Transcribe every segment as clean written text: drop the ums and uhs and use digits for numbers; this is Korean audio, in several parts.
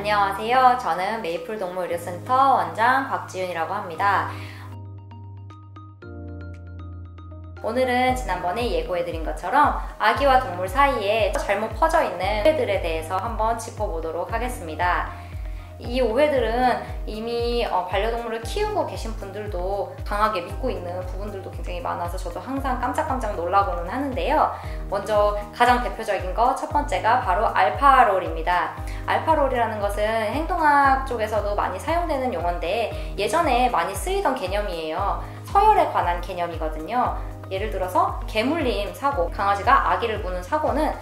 안녕하세요. 저는 메이플 동물의료센터 원장 곽지윤이라고 합니다. 오늘은 지난번에 예고해드린 것처럼 아기와 동물 사이에 잘못 퍼져 있는 오해들에 대해서 한번 짚어보도록 하겠습니다. 이 오해들은 이미 반려동물을 키우고 계신 분들도 강하게 믿고 있는 부분들도 굉장히 많아서 저도 항상 깜짝깜짝 놀라고는 하는데요. 먼저 가장 대표적인 것 첫 번째가 바로 알파롤입니다. 알파롤이라는 것은 행동학 쪽에서도 많이 사용되는 용어인데 예전에 많이 쓰이던 개념이에요. 서열에 관한 개념이거든요. 예를 들어서 개물림 사고, 강아지가 아기를 무는 사고는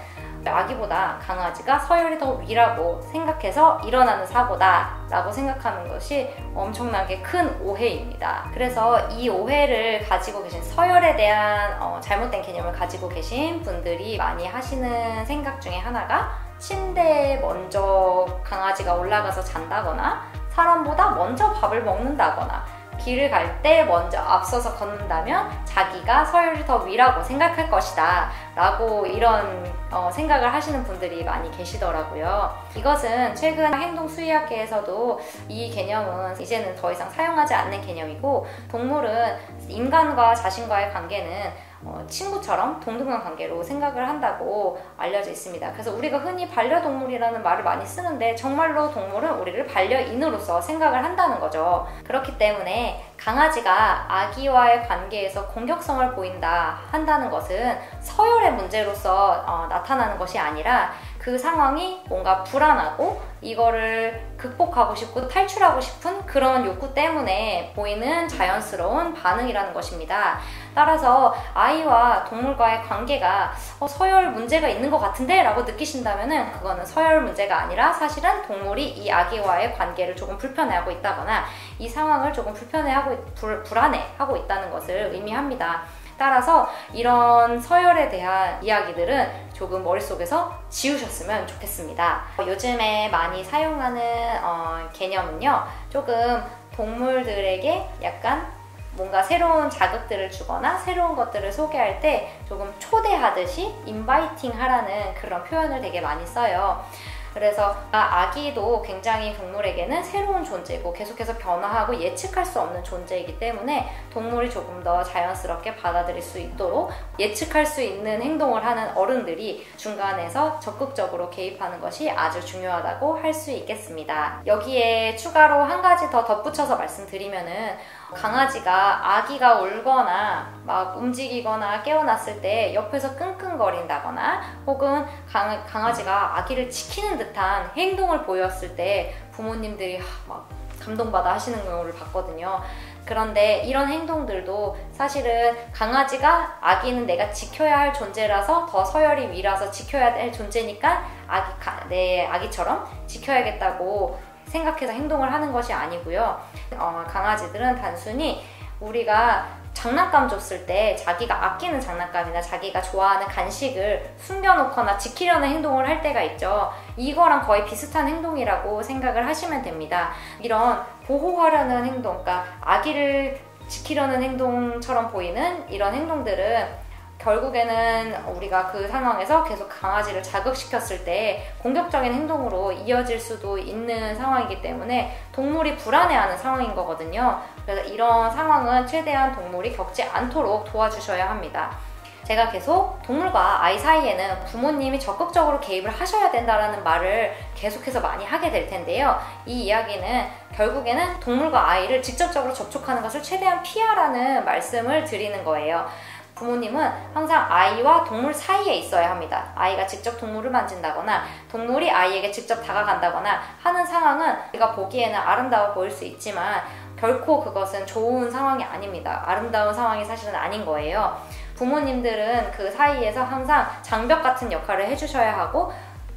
아기보다 강아지가 서열이 더 위라고 생각해서 일어나는 사고다 라고 생각하는 것이 엄청나게 큰 오해입니다. 그래서 이 오해를 가지고 계신, 서열에 대한 잘못된 개념을 가지고 계신 분들이 많이 하시는 생각 중에 하나가 침대에 먼저 강아지가 올라가서 잔다거나 사람보다 먼저 밥을 먹는다거나 길을 갈 때 먼저 앞서서 걷는다면 자기가 서열이 더 위라고 생각할 것이다 라고 이런 생각을 하시는 분들이 많이 계시더라고요. 이것은 최근 행동수의학계에서도 이 개념은 이제는 더 이상 사용하지 않는 개념이고, 동물은 인간과 자신과의 관계는 친구처럼 동등한 관계로 생각을 한다고 알려져 있습니다. 그래서 우리가 흔히 반려동물이라는 말을 많이 쓰는데 정말로 동물은 우리를 반려인으로서 생각을 한다는 거죠. 그렇기 때문에 강아지가 아기와의 관계에서 공격성을 보인다 한다는 것은 서열의 문제로서 나타나는 것이 아니라 그 상황이 뭔가 불안하고 이거를 극복하고 싶고 탈출하고 싶은 그런 욕구 때문에 보이는 자연스러운 반응이라는 것입니다. 따라서 아이와 동물과의 관계가 서열 문제가 있는 것 같은데 라고 느끼신다면 그거는 서열 문제가 아니라 사실은 동물이 이 아기와의 관계를 조금 불편해하고 있다거나 이 상황을 조금 불안해하고 있다는 것을 의미합니다. 따라서 이런 서열에 대한 이야기들은 조금 머릿속에서 지우셨으면 좋겠습니다. 요즘에 많이 사용하는 개념은요, 조금 동물들에게 약간 뭔가 새로운 자극들을 주거나 새로운 것들을 소개할 때 조금 초대하듯이 인바이팅 하라는 그런 표현을 되게 많이 써요. 그래서 아기도 굉장히 동물에게는 새로운 존재고 계속해서 변화하고 예측할 수 없는 존재이기 때문에 동물이 조금 더 자연스럽게 받아들일 수 있도록 예측할 수 있는 행동을 하는 어른들이 중간에서 적극적으로 개입하는 것이 아주 중요하다고 할 수 있겠습니다. 여기에 추가로 한 가지 더 덧붙여서 말씀드리면은, 강아지가 아기가 울거나 막 움직이거나 깨어났을 때 옆에서 끙끙거린다거나 혹은 강아지가 아기를 지키는 듯한 행동을 보였을 때 부모님들이 막 감동받아 하시는 경우를 봤거든요. 그런데 이런 행동들도 사실은 강아지가 아기는 내가 지켜야 할 존재라서 더 서열이 위라서 지켜야 할 존재니까 내 아기처럼 지켜야겠다고 생각해서 행동을 하는 것이 아니고요. 강아지들은 단순히 우리가 장난감 줬을 때 자기가 아끼는 장난감이나 자기가 좋아하는 간식을 숨겨놓거나 지키려는 행동을 할 때가 있죠. 이거랑 거의 비슷한 행동이라고 생각을 하시면 됩니다. 이런 보호하려는 행동, 그러니까 아기를 지키려는 행동처럼 보이는 이런 행동들은 결국에는 우리가 그 상황에서 계속 강아지를 자극시켰을 때 공격적인 행동으로 이어질 수도 있는 상황이기 때문에 동물이 불안해하는 상황인 거거든요. 그래서 이런 상황은 최대한 동물이 겪지 않도록 도와주셔야 합니다. 제가 계속 동물과 아이 사이에는 부모님이 적극적으로 개입을 하셔야 된다는 말을 계속해서 많이 하게 될 텐데요. 이 이야기는 결국에는 동물과 아이를 직접적으로 접촉하는 것을 최대한 피하라는 말씀을 드리는 거예요. 부모님은 항상 아이와 동물 사이에 있어야 합니다. 아이가 직접 동물을 만진다거나 동물이 아이에게 직접 다가간다거나 하는 상황은 우리가 보기에는 아름다워 보일 수 있지만 결코 그것은 좋은 상황이 아닙니다. 아름다운 상황이 사실은 아닌 거예요. 부모님들은 그 사이에서 항상 장벽 같은 역할을 해주셔야 하고,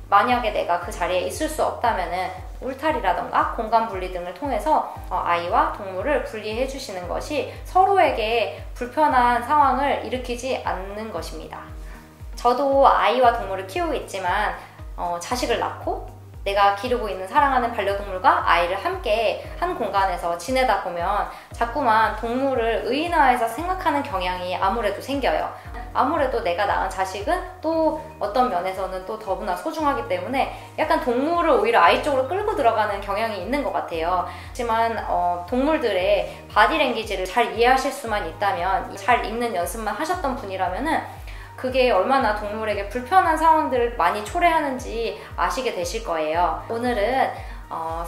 만약에 내가 그 자리에 있을 수 없다면은 울타리라던가 공간 분리 등을 통해서 아이와 동물을 분리해 주시는 것이 서로에게 불편한 상황을 일으키지 않는 것입니다. 저도 아이와 동물을 키우고 있지만 자식을 낳고 내가 기르고 있는 사랑하는 반려동물과 아이를 함께 한 공간에서 지내다 보면 자꾸만 동물을 의인화해서 생각하는 경향이 아무래도 생겨요. 아무래도 내가 낳은 자식은 또 어떤 면에서는 또 더구나 소중하기 때문에 약간 동물을 오히려 아이 쪽으로 끌고 들어가는 경향이 있는 것 같아요. 하지만 동물들의 바디랭귀지를 잘 이해하실 수만 있다면, 잘 읽는 연습만 하셨던 분이라면은 그게 얼마나 동물에게 불편한 상황들을 많이 초래하는지 아시게 되실 거예요. 오늘은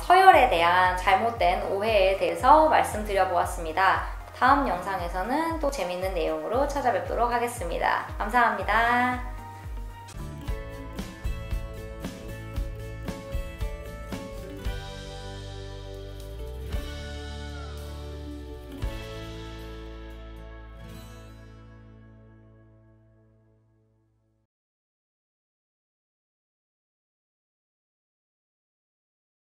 서열에 대한 잘못된 오해에 대해서 말씀드려 보았습니다. 다음 영상에서는 또 재밌는 내용으로 찾아뵙도록 하겠습니다. 감사합니다.